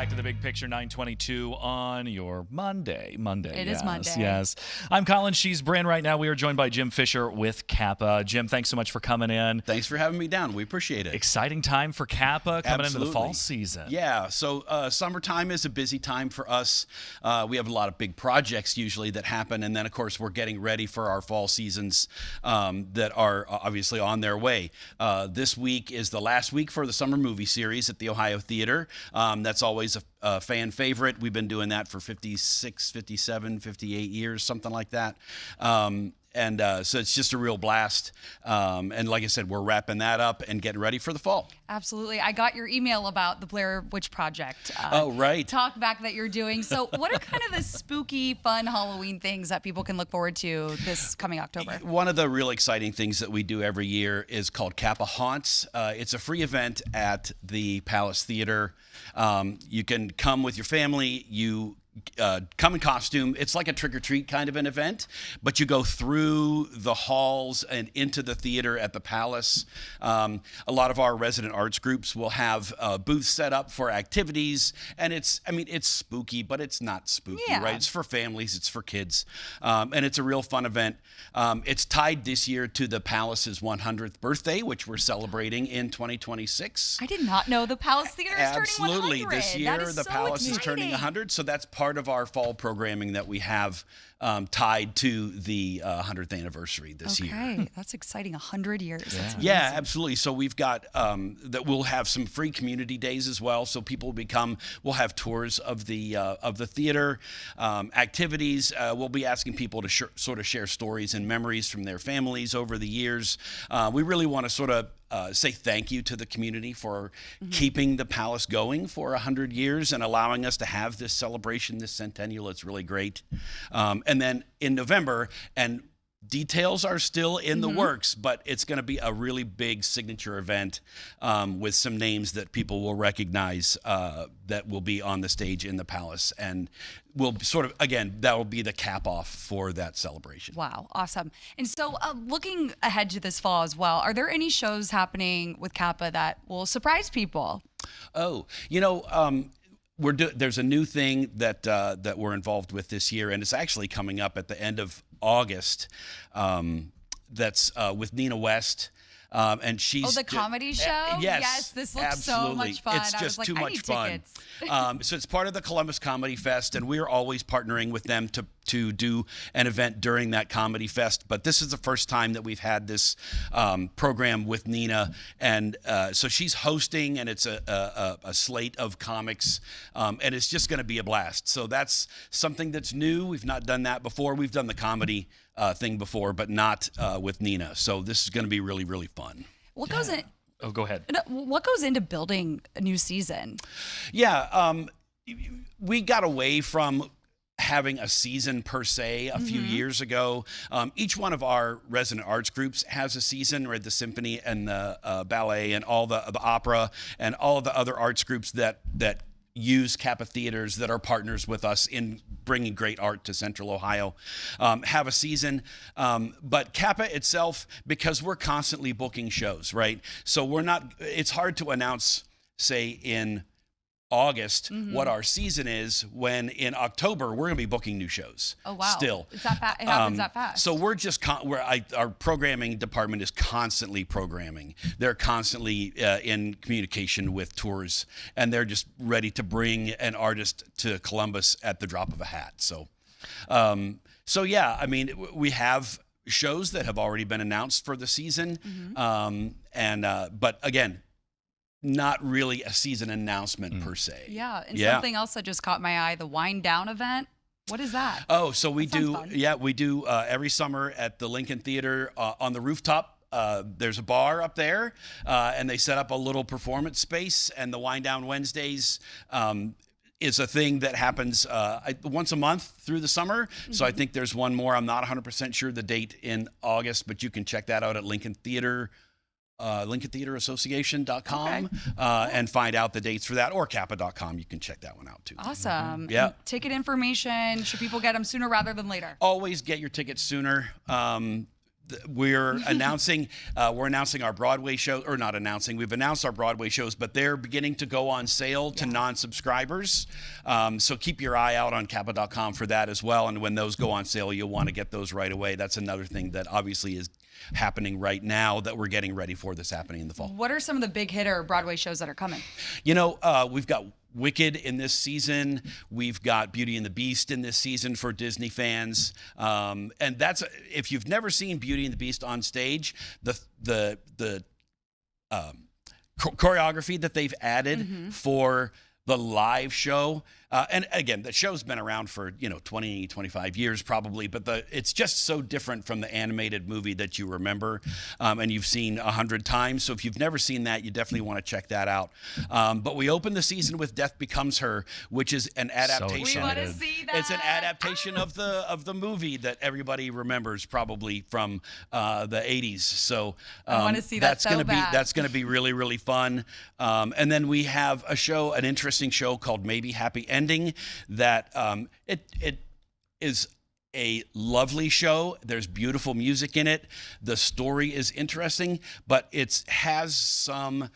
back to the Big Picture 922 on your Monday. It is Monday. Yes. I'm Colin. She's Bryn. Right now, we are joined by Jim Fisher with CAPA. Jim, thanks so much for coming in. Thanks for having me down. We appreciate it. Exciting time for CAPA coming into the Absolutely. fall season. Yeah, so summertime is a busy time for us. We have a lot of big projects usually that happen, and then, of course, we're getting ready for our fall seasons that are obviously on their way. This week is the last week for the summer movie series at the Ohio Theater. That's always a fan favorite. We've been doing that for 56, 57, 58 years, something like that. So it's just a real blast. And like I said, we're wrapping that up and getting ready for the fall. Absolutely. I got your email about the Blair Witch Project. Oh, right. Talk back that you're doing. So what are kind of the spooky, fun Halloween things that people can look forward to this coming October? One of the real exciting things that we do every year is called CAPA Haunts. It's a free event at the Palace Theater. You can come with your family. You come in costume. It's like a trick-or-treat kind of an event, but you go through the halls and into the theater at the Palace. A lot of our resident arts groups will have booths set up for activities, and it's spooky, but it's not spooky, right? It's for families, it's for kids, and it's a real fun event. It's tied this year to the Palace's 100th birthday, which we're celebrating in 2026. I did not know the Palace Theater is turning 100. Absolutely. This year, the so Palace is exciting. turning 100, so that's part of our fall programming that we have tied to the 100th anniversary this year. Okay, that's exciting. 100 years. That's Yeah, amazing. absolutely. So we've got that. We'll have some free community days as well. So people we'll have tours of the theater, activities. We'll be asking people to sort of share stories and memories from their families over the years. We really want to sort of say thank you to the community for keeping the Palace going for 100 years and allowing us to have this celebration, this centennial. It's really great. And then in November, and details are still in the works, but it's going to be a really big signature event with some names that people will recognize that will be on the stage in the Palace. And we'll sort of, again, that will be the cap off for that celebration. Wow, awesome. And so looking ahead to this fall as well, are there any shows happening with CAPA that will surprise people? Oh, there's a new thing that we're involved with this year, and it's actually coming up at the end of August. That's with Nina West. And she's the comedy show? Yes, this looks absolutely. so much fun. It's just I was like, too I much need fun. tickets. So it's part of the Columbus Comedy Fest, and we're always partnering with them to do an event during that Comedy Fest. But this is the first time that we've had this program with Nina, and so she's hosting, and it's a slate of comics, and it's just going to be a blast. So that's something that's new. We've not done that before. We've done the comedy thing before, but not with Nina. So this is going to be really, really fun. What goes in? Oh, go ahead. What goes into building a new season? Yeah, we got away from having a season per se a few years ago. Each one of our resident arts groups has a season, right? The symphony and the ballet and all the opera and all of the other arts groups that use CAPA theaters that are partners with us in bringing great art to Central Ohio, have a season. But CAPA itself, because we're constantly booking shows, right? So it's hard to announce, say, in August what our season is when in October we're going to be booking new shows. Oh, wow. Still. It's that fast. It happens that fast. So we're just our programming department is constantly programming. They're constantly in communication with tours, and they're just ready to bring an artist to Columbus at the drop of a hat. So yeah, I mean, we have shows that have already been announced for the season, but again, not really a season announcement per se. Yeah, and something else that just caught my eye, the Wind Down event. What is that? Oh, so we do, fun. we do every summer at the Lincoln Theater on the rooftop. There's a bar up there, and they set up a little performance space, and the Wind Down Wednesdays is a thing that happens once a month through the summer. So I think there's one more. I'm not 100% sure the date in August, but you can check that out at Lincoln Theater. LincolnTheaterAssociation.com and find out the dates for that, or CAPA.com. You can check that one out too. Awesome. Yeah. And ticket information, should people get them sooner rather than later? Always get your tickets sooner. we're announcing our Broadway show, or not announcing. We've announced our Broadway shows, but they're beginning to go on sale to non-subscribers. So keep your eye out on CAPA.com for that as well. And when those go on sale, you'll want to get those right away. That's another thing that obviously is happening right now that we're getting ready for. This happening in the fall. What are some of the big hitter Broadway shows that are coming? We've got Wicked in this season. We've got Beauty and the Beast in this season for Disney fans. And that's, if you've never seen Beauty and the Beast on stage, the choreography that they've added for the live show. And again, the show's been around for, 20, 25 years probably, but it's just so different from the animated movie that you remember and you've seen 100 times. So if you've never seen that, you definitely want to check that out. But we open the season with Death Becomes Her, which is an adaptation. We want to see that. It's an adaptation of the movie that everybody remembers probably from the 80s. So I want to see that that's gonna bad. that's going to be really, really fun. And then we have an interesting show called Maybe Happy Ending that it is a lovely show. There's beautiful music in it. The story is interesting, but it has some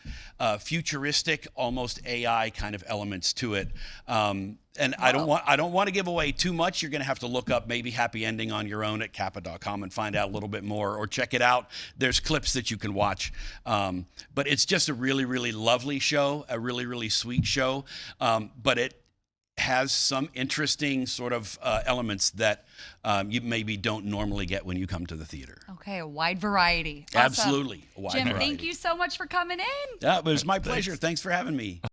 futuristic, almost AI kind of elements to it. And I don't want to give away too much. You're going to have to look up Maybe Happy Ending on your own at CAPA.com and find out a little bit more, or check it out. There's clips that you can watch. But it's just a really, really lovely show, a really, really sweet show. But it has some interesting sort of elements that you maybe don't normally get when you come to the theater. Okay, a wide variety. Awesome. Absolutely. A wide Jim, variety. thank you so much for coming in. Yeah, it was my pleasure. Thanks for having me.